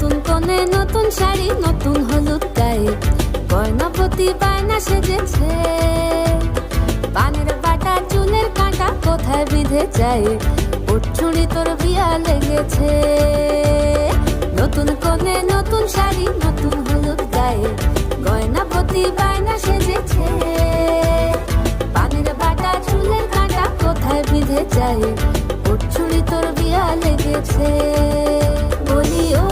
নতুন কোণে নতুন শাড়ি নতুন হলুদ গায়ে গয়নাপতি বায়না সেজেছে। পানের বাটা চুলের কাঁটা কোথায় বিঁধে যায়, ওর চুড়ি তোর বিয়া লেগেছে। নতুন কোণে নতুন শাড়ি নতুন হলুদ গায়ে গয়নাপতি বায়না সেজেছে। পানের বাটা চুলের কাঁটা কোথায় বিঁধে যায়, ওর চুড়ি তোর বিয়া লেগেছে। বলি ও